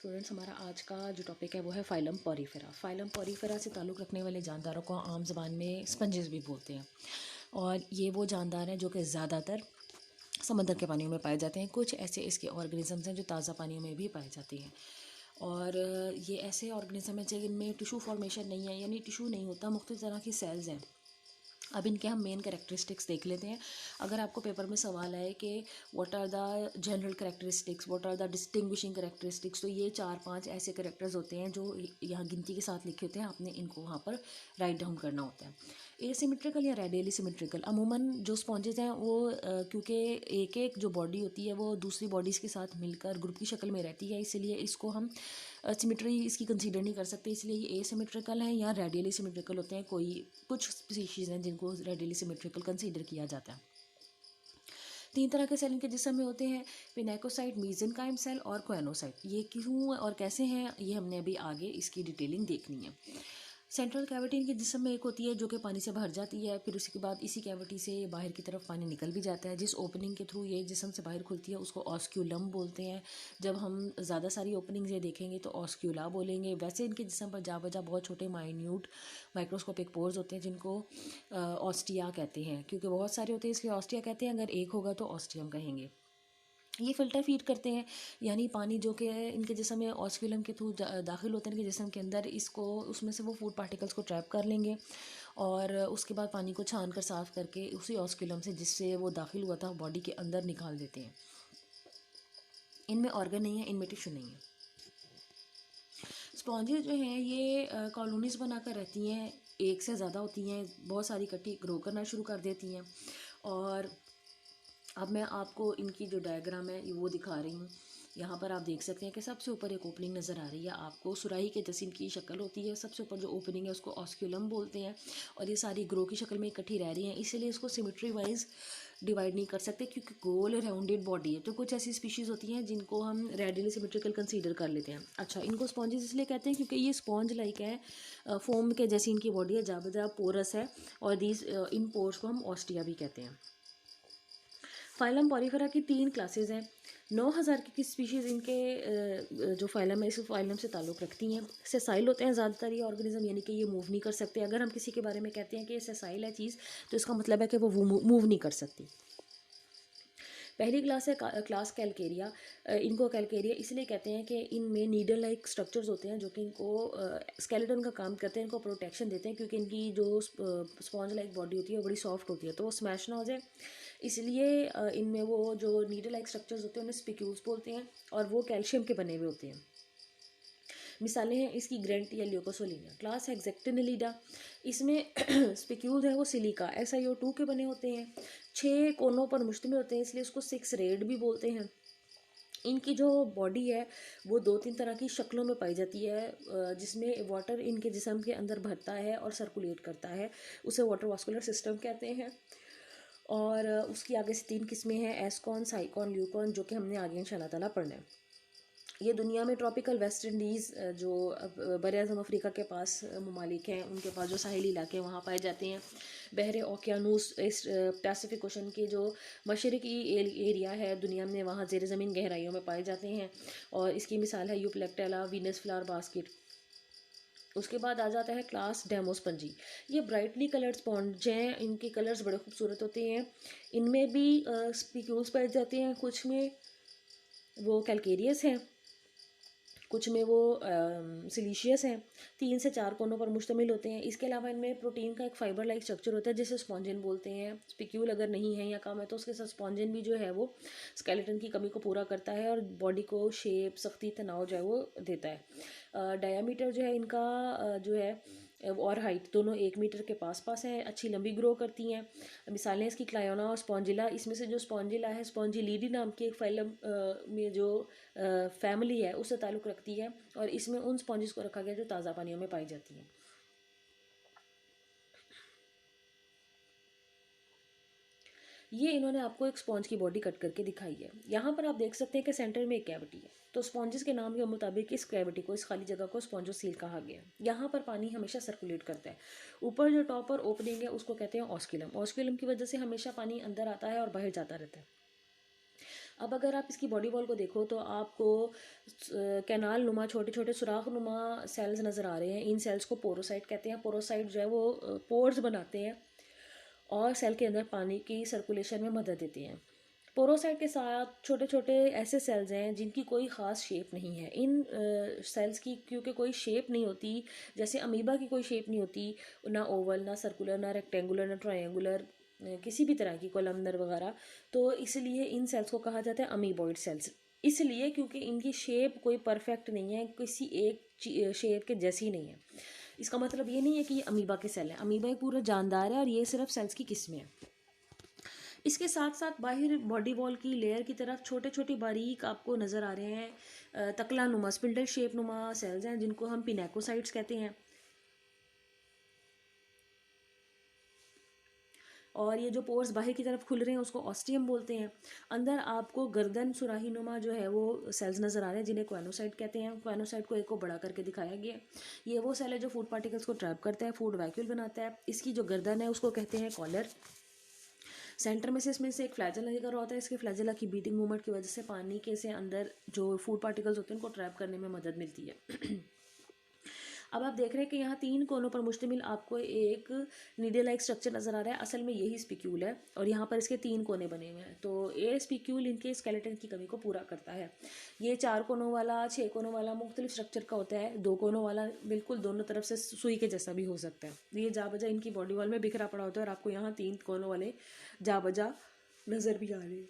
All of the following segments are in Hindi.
स्टूडेंट्स, हमारा आज का जो टॉपिक है वो है फाइलम पॉरीफेरा। फाइलम पॉरीफेरा से ताल्लुक़ रखने वाले जानदारों को आम ज़बान में स्पंजेस भी बोलते हैं। और ये वो जानदार हैं जो कि ज़्यादातर समंदर के पानियों में पाए जाते हैं। कुछ ऐसे इसके ऑर्गेनिज़म्स हैं जो ताज़ा पानियों में भी पाए जाते हैं। और ये ऐसे ऑर्गेनिज़म हैं जिनमें टिशू फॉर्मेशन नहीं है, यानी टिशू नहीं होता, मुख्तलिफ तरह की सेल्स हैं। अब इनके हम मेन कैरेक्टरिस्टिक्स देख लेते हैं। अगर आपको पेपर में सवाल आए कि what are the general characteristics, what are the distinguishing characteristics, तो ये 4-5 ऐसे कैरेक्टर्स होते हैं जो यहाँ गिनती के साथ लिखे होते हैं। आपने इनको वहाँ पर राइट डाउन करना होता है। एसिमेट्रिकल या रेडियली सिमेट्रिकल, अमूमन जो स्पॉन्जेस हैं वो क्योंकि एक एक जो बॉडी होती है वो दूसरी बॉडीज़ के साथ मिलकर ग्रुप की शक्ल में रहती है, इसलिए इसको हम सिमेट्री इसकी कंसीडर नहीं कर सकते, इसलिए ये एसिमेट्रिकल हैं या रेडियली सिमेट्रिकल होते हैं। कुछ स्पीशीज़ हैं जिनको रेडियली सिमेट्रिकल कंसीडर किया जाता है। 3 तरह के सेल इनके जिस्म में होते हैं, पिनेकोसाइट, मीजेनकाइम सेल और कोएनोसाइट। ये क्यों और कैसे हैं ये हमने अभी आगे इसकी डिटेलिंग देखनी है। सेंट्रल कैविटी इनके जिस्म में एक होती है जो कि पानी से भर जाती है, फिर उसके बाद इसी कैविटी से बाहर की तरफ पानी निकल भी जाता है। जिस ओपनिंग के थ्रू ये जिस्म से बाहर खुलती है उसको ऑस्क्यूलम बोलते हैं। जब हम ज़्यादा सारी ओपनिंग्स ये देखेंगे तो ऑस्क्यूला बोलेंगे। वैसे इनके जिस्म पर जा बजा बहुत छोटे माइन्यूट माइक्रोस्कोपिक पोर्स होते हैं जिनको ऑस्टिया कहते हैं। क्योंकि बहुत सारे होते हैं इसलिए ऑस्टिया कहते हैं, अगर एक होगा तो ऑस्टियम कहेंगे। ये फ़िल्टर फीड करते हैं, यानी पानी जो कि इनके जिस्म में ऑस्क्यूलम के थ्रू दाखिल होते हैं इनके जिस्म के अंदर, इसको उसमें से वो फूड पार्टिकल्स को ट्रैप कर लेंगे और उसके बाद पानी को छान कर साफ़ करके उसी ऑस्क्यूलम से जिससे वो दाखिल हुआ था बॉडी के अंदर निकाल देते हैं। इनमें ऑर्गन नहीं है, इनमें टिश्यू नहीं है। स्पॉन्जेस जो हैं ये कॉलोनीज़ बनाकर रहती हैं, एक से ज़्यादा होती हैं, बहुत सारी इकट्ठी ग्रो करना शुरू कर देती हैं। और अब मैं आपको इनकी जो डायग्राम है वो दिखा रही हूँ। यहाँ पर आप देख सकते हैं कि सबसे ऊपर एक ओपनिंग नज़र आ रही है आपको, सुराही के जैसी इनकी शक्ल होती है। सबसे ऊपर जो ओपनिंग है उसको ऑस्क्यूलम बोलते हैं और ये सारी ग्रो की शक्ल में इकट्ठी रह रही हैं, इसीलिए इसको सिमेट्री वाइज डिवाइड नहीं कर सकते क्योंकि गोल राउंडेड बॉडी है। तो कुछ ऐसी स्पीशीज़ होती हैं जिनको हम रेडियली सिमेट्रिकल कंसीडर कर लेते हैं। अच्छा, इनको स्पॉन्जेस इसलिए कहते हैं क्योंकि ये स्पॉन्ज लाइक है, फोम के जैसी इनकी बॉडी है, जहाँ पोरस है, और इन पोर्स को हम ऑस्टिया भी कहते हैं। फाइलम पॉरीफेरा की 3 क्लासेस हैं। 9000 की स्पीशीज़ इनके जो फाइलम है इस फाइलम से ताल्लुक़ रखती हैं। सेसाइल होते हैं ज़्यादातर ये ऑर्गेनिज्म, यानी कि ये मूव नहीं कर सकते। अगर हम किसी के बारे में कहते हैं कि ये सेसाइल है चीज़ तो इसका मतलब है कि वो मूव नहीं कर सकती। पहली क्लास है क्लास कैलकेरिया। इनको कैलकेरिया इसलिए कहते हैं कि इनमें नीडल लाइक स्ट्रक्चर्स होते हैं जो कि इनको स्केलेटन का काम करते हैं, इनको प्रोटेक्शन देते हैं क्योंकि इनकी जो स्पॉन्ज लाइक बॉडी होती है वो बड़ी सॉफ्ट होती है तो वो स्मैश ना हो जाए, इसलिए इनमें वो जो नीडल लाइक स्ट्रक्चर्स होते हैं उन्हें स्पिक्यूल्स बोलते हैं और वो कैल्शियम के बने हुए होते हैं। मिसालें हैं इसकी ग्रेंट या ल्यूकोसोलिनिया। क्लास है हेक्सेक्टिनेलिडा, इसमें स्पिक्यूल्स हैं वो सिलिका SiO2 के बने होते हैं, 6 कोनों पर मुश्तमिल होते हैं, इसलिए उसको 6 रेड भी बोलते हैं। इनकी जो बॉडी है वो 2-3 तरह की शक्लों में पाई जाती है, जिसमें वाटर इनके जिस्म के अंदर भरता है और सर्कुलेट करता है, उसे वाटर वास्कुलर सिस्टम कहते हैं। और उसकी आगे से 3 किस्में हैं, एस्कॉन, साइकॉन, ल्यूकॉन, जो कि हमने आगे इंशाल्लाह ताला पढ़ना है। ये दुनिया में ट्रॉपिकल वेस्ट इंडीज़ जो बर-ए-आज़म अफ्रीका के पास ममालिक हैं उनके पास जो साहिली इलाके हैं वहाँ पाए जाते हैं। बहरे ओकियानूस इस पैसिफिक ओशन के जो मशरक़ी एरिया है दुनिया में वहाँ ज़ेर ज़मीन गहराइयों में पाए जाते हैं और इसकी मिसाल है यूप्लेक्टेला, वीनस फ्लावर बास्केट। उसके बाद आ जाता है क्लास डेमोस्पंजी। ये ब्राइटली कलर्ड स्पॉन्ज हैं, इनके कलर्स बड़े खूबसूरत होते हैं। इनमें भी स्पिक्यूल्स पाए जाते हैं, कुछ में वो कैलकेरियस हैं, कुछ में वो सिलीशियस हैं। 3 से 4 कोनों पर मुश्तमिल होते हैं। इसके अलावा इनमें प्रोटीन का एक फाइबर लाइक स्ट्रक्चर होता है जिसे स्पॉन्जिन बोलते हैं। स्पिक्यूल अगर नहीं है या कम है तो उसके साथ स्पॉन्जिन भी जो है वो स्केलेटन की कमी को पूरा करता है और बॉडी को शेप, सख्ती, तनाव जो है वो देता है। डायामीटर जो है इनका जो है और हाइट दोनों 1 मीटर के पास है, अच्छी लंबी ग्रो करती हैं। मिसालें इसकी क्लायोना और स्पॉन्जिला। इसमें से जो स्पॉन्जिला है स्पॉन्जिलीडी नाम की एक फाइलम में जो फैमिली है उससे ताल्लुक़ रखती है और इसमें उन स्पॉन्जेस को रखा गया जो ताज़ा पानियों में पाई जाती हैं। ये इन्होंने आपको एक स्पॉन्ज की बॉडी कट करके दिखाई है। यहाँ पर आप देख सकते हैं कि सेंटर में एक कैविटी है, तो स्पॉन्जेस के नाम के मुताबिक इस कैविटी को, इस खाली जगह को स्पॉन्जोसील कहा गया। यहाँ पर पानी हमेशा सर्कुलेट करता है। ऊपर जो टॉप पर ओपनिंग है उसको कहते हैं ऑस्क्यूलम। ऑस्क्यूलम की वजह से हमेशा पानी अंदर आता है और बाहर जाता रहता है। अब अगर आप इसकी बॉडी वॉल को देखो तो आपको कैनाल नुमा छोटे छोटे सुराख नुमा सेल्स नज़र आ रहे हैं। इन सेल्स को पोरोसाइट कहते हैं। पोरोसाइट जो है वो पोर्स बनाते हैं और सेल के अंदर पानी की सर्कुलेशन में मदद देते हैं। पोरोसाइट के साथ छोटे छोटे ऐसे सेल्स हैं जिनकी कोई ख़ास शेप नहीं है। इन सेल्स की क्योंकि कोई शेप नहीं होती, जैसे अमीबा की कोई शेप नहीं होती, ना ओवल, ना सर्कुलर, ना रेक्टेंगुलर, ना ट्रायंगुलर, किसी भी तरह की कोलमनर वगैरह, तो इसलिए इन सेल्स को कहा जाता है अमीबॉइड सेल्स। इसलिए क्योंकि इनकी शेप कोई परफेक्ट नहीं है, किसी एक शेप के जैसी नहीं है। इसका मतलब ये नहीं है कि ये अमीबा के सेल है। अमीबा एक पूरा जानदार है और ये सिर्फ सेल्स की किस्में हैं। इसके साथ साथ बाहर बॉडी वॉल की लेयर की तरफ छोटे छोटे बारीक आपको नज़र आ रहे हैं तकला नुमा स्पिंडल शेप नुमा सेल्स हैं जिनको हम पिनेकोसाइट्स कहते हैं। और ये जो पोर्स बाहर की तरफ खुल रहे हैं उसको ऑस्टियम बोलते हैं। अंदर आपको गर्दन सुराही नुमा जो है वो सेल्स नज़र आ रहे हैं जिन्हें क्वेनोसाइट कहते हैं। क्वेनोसाइट को एक को बड़ा करके दिखाया गया। ये वो सेल है जो फूड पार्टिकल्स को ट्रैप करता है, फूड वैक्यूल बनाता है। इसकी जो गर्दन है उसको कहते हैं कॉलर। सेंटर में से इसमें से एक फ्लैजल निकल रहा होता है। इसके फ्लैजला की बीटिंग मूवमेंट की वजह से पानी के से अंदर जो फूड पार्टिकल्स होते हैं उनको ट्रैप करने में मदद मिलती है। अब आप देख रहे हैं कि यहाँ 3 कोनों पर मुश्तमिल आपको एक नीडल लाइक स्ट्रक्चर नज़र आ रहा है। असल में यही स्पिक्यूल है और यहाँ पर इसके 3 कोने बने हुए हैं। तो ये स्पिक्यूल इनके स्केलेटन की कमी को पूरा करता है। ये 4 कोनों वाला, 6 कोनों वाला मुख्तलिफ स्ट्रक्चर का होता है। 2 कोनों वाला बिल्कुल दोनों तरफ से सुई के जैसा भी हो सकता है। ये जा बजा इनकी बॉडी वॉल में बिखरा पड़ा होता है और आपको यहाँ 3 कोनों वाले जा बजा नज़र भी आ रहे हैं।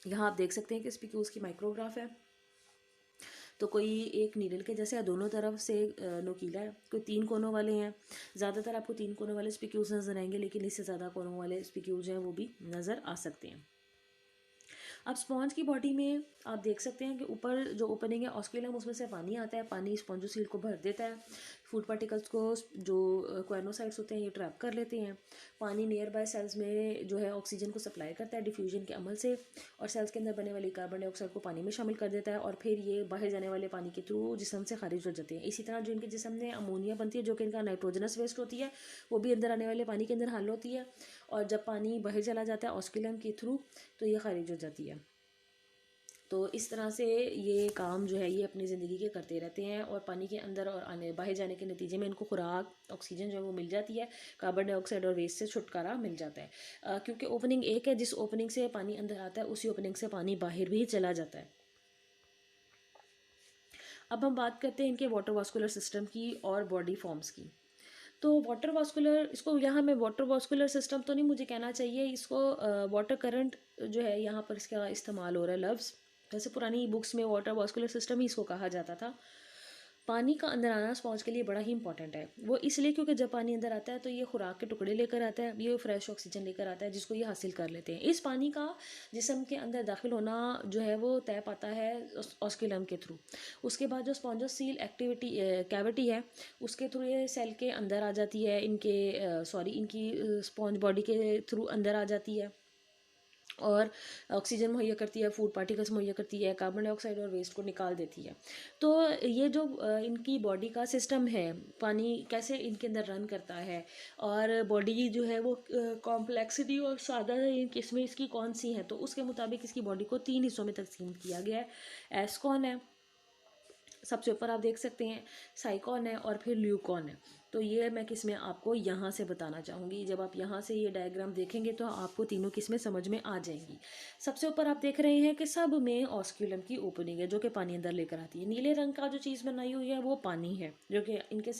यहाँ आप देख सकते हैं कि स्पिक्यूल्स की माइक्रोग्राफ है। तो कोई एक नीडल के जैसे दोनों तरफ से नोकीला है। कोई 3 कोनों वाले हैं। ज़्यादातर आपको 3 कोनों वाले स्पिक्यूल्स नज़र आएंगे, लेकिन इससे ज़्यादा कोनों वाले स्पिक्यूल्स हैं वो भी नज़र आ सकते हैं। अब स्पॉन्ज की बॉडी में आप देख सकते हैं कि ऊपर जो ओपनिंग है ऑस्क्यूलम, उसमें से पानी आता है। पानी स्पॉन्जोसील को भर देता है। फूड पार्टिकल्स को जो क्वेनोसाइट्स होते हैं ये ट्रैप कर लेते हैं। पानी नियर बाय सेल्स में जो है ऑक्सीजन को सप्लाई करता है डिफ्यूजन के अमल से, और सेल्स के अंदर बने वाली कार्बन डाइऑक्साइड को पानी में शामिल कर देता है और फिर ये बाहर जाने वाले पानी के थ्रू जिस्म से खारिज हो जाते हैं। इसी तरह जो इनके जिस्म में अमोनिया बनती है जो कि इनका नाइट्रोजनस वेस्ट होती है, वो भी अंदर आने वाले पानी के अंदर हल होती है, और जब पानी बाहर चला जाता है ऑस्क्यूलम के थ्रू तो ये खारिज हो जाती है। तो इस तरह से ये काम जो है ये अपनी ज़िंदगी के करते रहते हैं और पानी के अंदर और आने बाहर जाने के नतीजे में इनको खुराक ऑक्सीजन जो है वो मिल जाती है, कार्बन डाइऑक्साइड और वेस्ट से छुटकारा मिल जाता है। क्योंकि ओपनिंग एक है, जिस ओपनिंग से पानी अंदर आता है उसी ओपनिंग से पानी बाहर भी चला जाता है। अब हम बात करते हैं इनके वाटर वास्कुलर सिस्टम की और बॉडी फॉर्म्स की। तो वाटर वास्कुलर, इसको यहाँ में वाटर वास्कुलर सिस्टम तो नहीं मुझे कहना चाहिए, इसको वाटर करंट जो है यहाँ पर इसका इस्तेमाल हो रहा है लफ्ज़। वैसे पुरानी बुक्स में वाटर वास्कुलर सिस्टम ही इसको कहा जाता था। पानी का अंदर आना स्पॉन्ज के लिए बड़ा ही इंपॉर्टेंट है। वो इसलिए क्योंकि जब पानी अंदर आता है तो ये खुराक के टुकड़े लेकर आता है, ये फ्रेश ऑक्सीजन लेकर आता है जिसको ये हासिल कर लेते हैं। इस पानी का जिस्म के अंदर दाखिल होना जो है वो तय पाता है ऑस्क्यूलम के थ्रू। उसके बाद जो स्पॉन्जोसील एक्टिविटी कैविटी है उसके थ्रू ये सेल के अंदर आ जाती है, इनकी स्पॉन्ज बॉडी के थ्रू अंदर आ जाती है और ऑक्सीजन मुहैया करती है, फूड पार्टिकल्स मुहैया करती है, कार्बन डाइऑक्साइड और वेस्ट को निकाल देती है। तो ये जो इनकी बॉडी का सिस्टम है, पानी कैसे इनके अंदर रन करता है और बॉडी जो है वो कॉम्प्लेक्सिटी और सादा इसमें इसकी कौन सी है, तो उसके मुताबिक इसकी बॉडी को 3 हिस्सों में तकसीम किया गया है। एस्कॉन है, सबसे ऊपर आप देख सकते हैं, साइकॉन है और फिर ल्यूकॉन है। तो ये मैं किस्में आपको यहाँ से बताना चाहूँगी। जब आप यहाँ से ये डायग्राम देखेंगे तो आपको तीनों किस्में समझ में आ जाएंगी। सबसे ऊपर आप देख रहे हैं कि सब में ऑस्क्यूलम की ओपनिंग है जो कि पानी अंदर लेकर आती है। नीले रंग का जो चीज़ बनाई हुई है वो पानी है जो कि इनके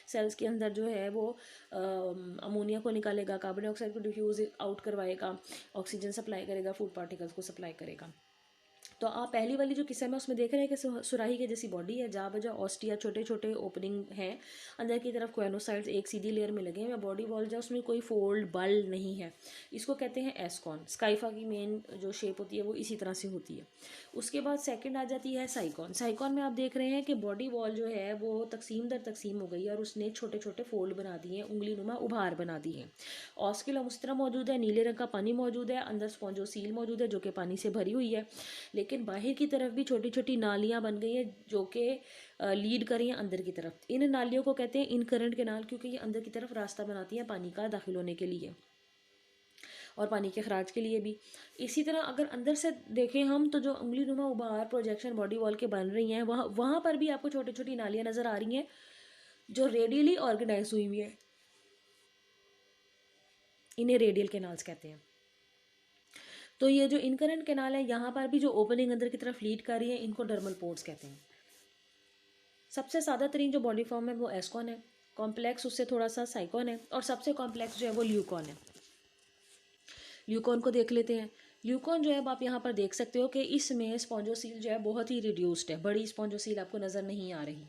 सेल्स के अंदर जो है वो अमोनिया को निकालेगा, कार्बन डाइऑक्साइड को डिफ्यूज आउट करवाएगा, ऑक्सीजन सप्लाई करेगा, फूड पार्टिकल्स को सप्लाई करेगा। तो आप पहली वाली जो किस्म है उसमें देख रहे हैं कि सुराही के जैसी बॉडी है, जहाँ बजा ऑस्टिया छोटे छोटे ओपनिंग हैं, अंदर की तरफ क्वेनोसाइट्स एक सीधी लेयर में लगे हैं, बॉडी वॉल जो उसमें कोई फोल्ड बल नहीं है। इसको कहते हैं एस्कॉन। स्काइफा की मेन जो शेप होती है वो इसी तरह से होती है। उसके बाद सेकंड आ जाती है साइकॉन। साइकॉन में आप देख रहे हैं कि बॉडी वॉल जो है वो तकसीम दर तकसीम हो गई है और उसने छोटे छोटे फोल्ड बना दिए हैं, उंगली नुमा उभार बना दिए हैं। ऑस्क्यूलम उस तरह मौजूद है, नीले रंग का पानी मौजूद है, अंदर स्पॉन्जोसील मौजूद है जो कि पानी से भरी हुई है, लेकिन बाहर की तरफ भी छोटी छोटी नालियाँ बन गई हैं जो कि लीड कर रही हैं अंदर की तरफ। इन नालियों को कहते हैं इन करंट कैनाल, क्योंकि ये अंदर की तरफ रास्ता बनाती हैं पानी का दाखिल होने के लिए। और पानी के खराज के लिए भी। इसी तरह अगर अंदर से देखें हम तो जो उंगली नुमा उभार प्रोजेक्शन बॉडी वॉल के बन रही हैं वहाँ पर भी आपको छोटी छोटी नालियाँ नज़र आ रही हैं जो रेडियली ऑर्गेनाइज हुई हुई है। इन्हें रेडियल कैनाल्स कहते हैं। तो ये जो इनकरेंट कैनाल है यहाँ पर भी जो ओपनिंग अंदर की तरफ लीड कर रही है इनको डर्मल पोर्ट्स कहते हैं। सबसे सादा तरीन जो बॉडी फॉर्म है वो एस्कॉन है, कॉम्प्लेक्स उससे थोड़ा सा साइकॉन है, और सबसे कॉम्प्लेक्स जो है वो ल्यूकॉन है। ल्यूकॉन को देख लेते हैं। ल्यूकॉन जो है अब आप यहाँ पर देख सकते हो कि इसमें स्पॉन्जोसील जो है बहुत ही रिड्यूस्ड है, बड़ी स्पॉन्जोसील आपको नज़र नहीं आ रही।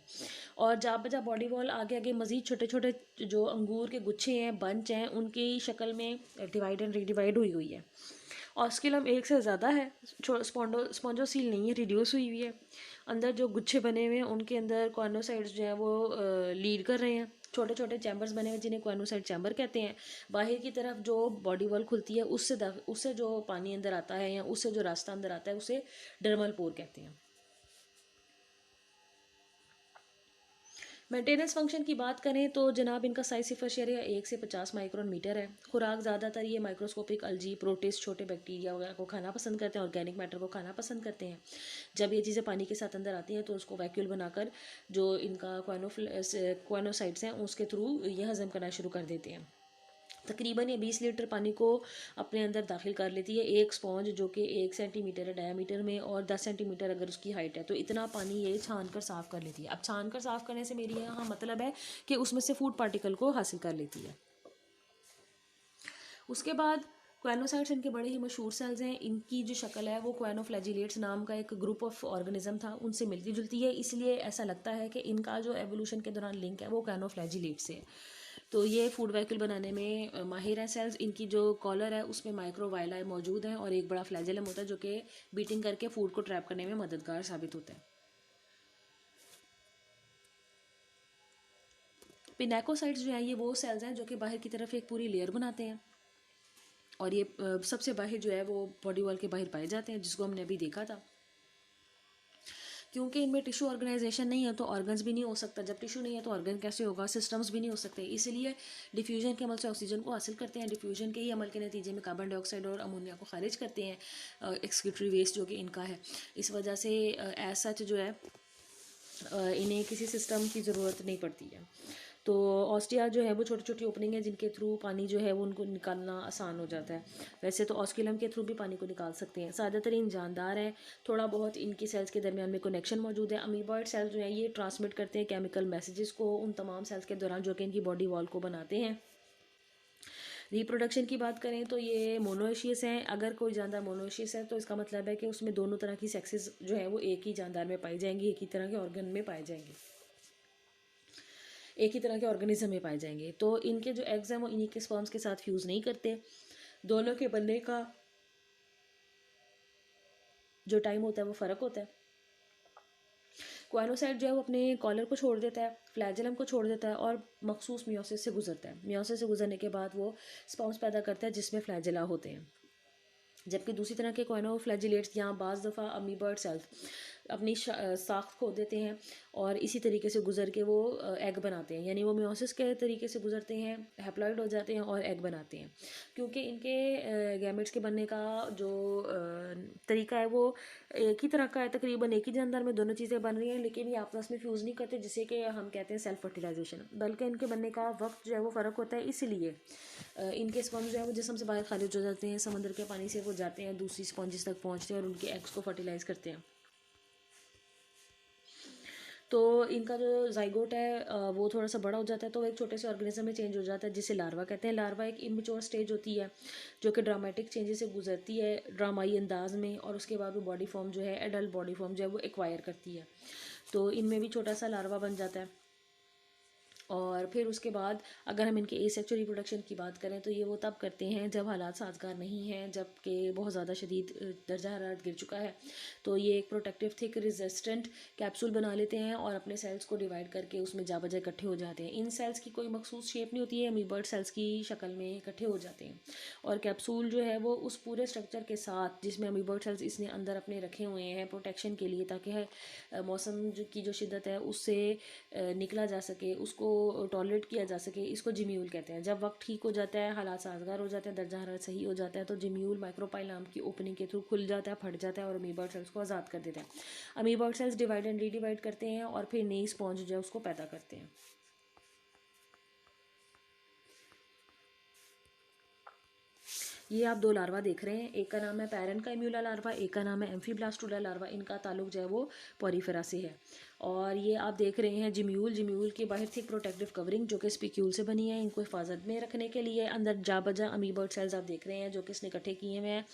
और जहाँ बजा बॉडी वॉल आगे आगे मज़ीद छोटे छोटे जो अंगूर के गुच्छे हैं, बंच हैं, उनकी शक्ल में डिवाइड एंड रीडिवाइड हुई हुई है। ऑस्किलम एक से ज़्यादा है, स्पॉन्जोसील नहीं है, रिड्यूस हुई हुई है। अंदर जो गुच्छे बने हुए हैं उनके अंदर कॉर्नोसाइड्स जो है वो लीड कर रहे हैं। छोटे छोटे चैम्बर्स बने हुए जिन्हें कॉर्नोसाइड चैम्बर कहते हैं। बाहर की तरफ जो बॉडी वॉल खुलती है उससे जो पानी अंदर आता है या उससे जो रास्ता अंदर आता है उसे डर्मल पोर कहते हैं। मेंटेनेंस फंक्शन की बात करें तो जनाब इनका साइज सिफर एरिया 1 से 50 माइक्रोन मीटर है। खुराक ज़्यादातर ये माइक्रोस्कोपिक अलजी, प्रोटिस्ट, छोटे बैक्टीरिया वगैरह को खाना पसंद करते हैं, ऑर्गेनिक मैटर को खाना पसंद करते हैं। जब ये चीज़ें पानी के साथ अंदर आती हैं तो उसको वैक्यूल बनाकर जो इनका क्वानोसाइट्स हैं उसके थ्रू ये हज़म करना शुरू कर देते हैं। तकरीबन ये 20 लीटर पानी को अपने अंदर दाखिल कर लेती है एक स्पॉन्ज जो कि 1 सेंटीमीटर है डायामीटर में और 10 सेंटीमीटर अगर उसकी हाइट है, तो इतना पानी ये छान कर साफ़ कर लेती है। अब छान कर साफ़ करने से मेरी यहाँ मतलब है कि उसमें से फूड पार्टिकल को हासिल कर लेती है। उसके बाद क्वानोसाइट्स इनके बड़े ही मशहूर सेल्स हैं। इनकी जो शक्ल है वो क्वानोफ्लैजिलेट्स नाम का एक ग्रुप ऑफ ऑर्गेनिज्म था, उनसे मिलती जुलती है, इसलिए ऐसा लगता है कि इनका जो एवोल्यूशन के दौरान लिंक है वो क्वानोफ्लैजिलेट से है। तो ये फूड वैक्यूल बनाने में माहिर हैं सेल्स। इनकी जो कॉलर है उसमें माइक्रोवाइलाई मौजूद है और एक बड़ा फ्लैजेलम होता है जो कि बीटिंग करके फूड को ट्रैप करने में मददगार साबित होता है। पिनेकोसाइट्स जो है ये वो सेल्स हैं जो कि बाहर की तरफ एक पूरी लेयर बनाते हैं और ये सबसे बाहर जो है वो बॉडी वॉल के बाहर पाए जाते हैं, जिसको हमने अभी देखा था। क्योंकि इनमें टिश्यू ऑर्गेनाइजेशन नहीं है तो ऑर्गन्स भी नहीं हो सकता, जब टिश्यू नहीं है तो ऑर्गन कैसे होगा, सिस्टम्स भी नहीं हो सकते। इसलिए डिफ्यूजन के अमल से ऑक्सीजन को हासिल करते हैं, डिफ्यूजन के ही अमल के नतीजे में कार्बन डाइऑक्साइड और अमोनिया को खारिज करते हैं, एक्सक्रीटरी वेस्ट जो कि इनका है। इस वजह से एज सच जो है इन्हें किसी सिस्टम की ज़रूरत नहीं पड़ती है। तो ऑस्टिया जो है वो छोटी छोटी ओपनिंग है जिनके थ्रू पानी जो है वो उनको निकालना आसान हो जाता है। वैसे तो ऑस्किलम के थ्रू भी पानी को निकाल सकते हैं। ज़्यादातर इन जानदार हैं, थोड़ा बहुत इनकी सेल्स के दरमियान में कनेक्शन मौजूद है। अमीबॉइड सेल्स जो है ये ट्रांसमिट करते हैं केमिकल मैसेजेस को उन तमाम सेल्स के दौरान जो कि इनकी बॉडी वॉल को बनाते हैं। रिप्रोडक्शन की बात करें तो ये मोनोएशियस हैं। अगर कोई जानदार मोनोएशियस है तो इसका मतलब है कि उसमें दोनों तरह की सेक्सेस जो है वो एक ही जानदार में पाई जाएंगी, एक ही तरह के ऑर्गन में पाए जाएंगे, एक ही तरह के ऑर्गेनिज्म में पाए जाएंगे। तो इनके जो एग्स हैं वो इन्हीं के स्पर्म्स के साथ फ्यूज़ नहीं करते। दोनों के बनने का जो टाइम होता है वो फ़र्क होता है। क्वानोसाइट जो है वो अपने कॉलर को छोड़ देता है, फ्लैजेलम को छोड़ देता है और मखसूस मियोसिस से गुजरता है। मियोसिस से गुजरने के बाद वो स्पर्म्स पैदा करता है जिसमें फ्लैजेला होते हैं। जबकि दूसरी तरह के क्वानोफ्लैजिलेट्स यहाँ बाज़ दफ़ा अमीबॉइड सेल्स अपनी साख्त खो देते हैं और इसी तरीके से गुजर के वो एग बनाते हैं, यानी वो मियोसिस के तरीके से गुजरते हैं, हैप्लॉइड हो जाते हैं और एग बनाते हैं। क्योंकि इनके गैमेट्स के बनने का जो तरीका है वो एक ही तरह का है, तकरीबन एक ही जानदार में दोनों चीज़ें बन रही हैं, लेकिन ये आपस में फ्यूज़ नहीं करते, जिसे कि हम कहते हैं सेल्फ फर्टिलाइजेशन। बल्कि इनके बनने का वक्त जो है वो फ़र्क होता है, इसलिए इनके स्पॉन्ज जो है वो जिस्म से बाहर खारिज हो जाते हैं, समंदर के पानी से वो जाते हैं, दूसरी स्पॉन्जेस तक पहुँचते हैं और उनके एग्स को फर्टिलाइज़ करते हैं। तो इनका जो जाइगोट है वो थोड़ा सा बड़ा हो जाता है तो वो एक छोटे से ऑर्गेनिज्म में चेंज हो जाता है जिसे लार्वा कहते हैं। लार्वा एक इमेच्योर स्टेज होती है जो कि ड्रामेटिक चेंजेस से गुजरती है ड्रामाई अंदाज में, और उसके बाद वो बॉडी फॉर्म जो है एडल्ट बॉडी फॉर्म जो है वो एक्वायर करती है। तो इनमें भी छोटा सा लार्वा बन जाता है। और फिर उसके बाद अगर हम इनके एसेक्सुअल रिप्रोडक्शन की बात करें तो ये वो तब करते हैं जब हालात साजगार नहीं हैं, जबकि बहुत ज़्यादा शदीद दर्जा हरारत गिर चुका है। तो ये एक प्रोटेक्टिव थिक रेजिस्टेंट कैप्सूल बना लेते हैं और अपने सेल्स को डिवाइड करके उसमें जा बजा इकट्ठे हो जाते हैं। इन सेल्स की कोई मखसूस शेप नहीं होती है, अमीबर्ड सेल्स की शक्ल में इकट्ठे हो जाते हैं। और कैप्सूल जो है वो उस पूरे स्ट्रक्चर के साथ जिसमें अमीबर्ड सेल्स इसने अंदर अपने रखे हुए हैं प्रोटेक्शन के लिए, ताकि मौसम की जो शिद्दत है उससे निकला जा सके, उसको इसको टॉलरेट किया जा सके, इसको जिम्यूल कहते हैं। जब वक्त ठीक हो जाता है, हालात साजगार हो जाते हैं, दर्जा हरारत सही हो जाता है, तो जिम्यूल माइक्रोपाइल नाम की ओपनिंग के थ्रू खुल जाता है, फट जाता है और अमीबा सेल्स को आज़ाद कर देता है। Amoeba cells divide and redivide करते हैं और फिर नई स्पॉन्ज जो है उसको पैदा करते हैं। ये आप दो लार्वा देख रहे हैं, एक का नाम है पैरन का इम्यूला लार्वा, एक का नाम है एम्फीब्लास्टुला लार्वा। इनका ताल्लुक जो है वो पॉरीफेरा से है। और ये आप देख रहे हैं जिम्यूल, जिम्यूल के बाहर थी एक प्रोटेक्टिव कवरिंग जो कि स्पिक्यूल से बनी है इनको हिफाजत में रखने के लिए। अंदर जा बजा अमीबा सेल्स आप देख रहे हैं जो कि इसने इकट्ठे किए हुए हैं।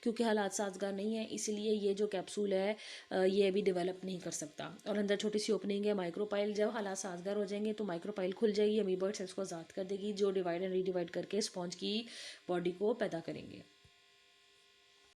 क्योंकि हालात साजगार नहीं है इसलिए ये जो कैप्सूल है ये अभी डेवलप नहीं कर सकता। और अंदर छोटी सी ओपनिंग है माइक्रोपाइल। जब हालात साजगार हो जाएंगे तो माइक्रोपाइल खुल जाएगी, अमीबा सेल्स को आज़ाद कर देगी जो डिवाइड एंड रीडिवाइड करके स्पॉन्ज की बॉडी को पैदा करेंगे।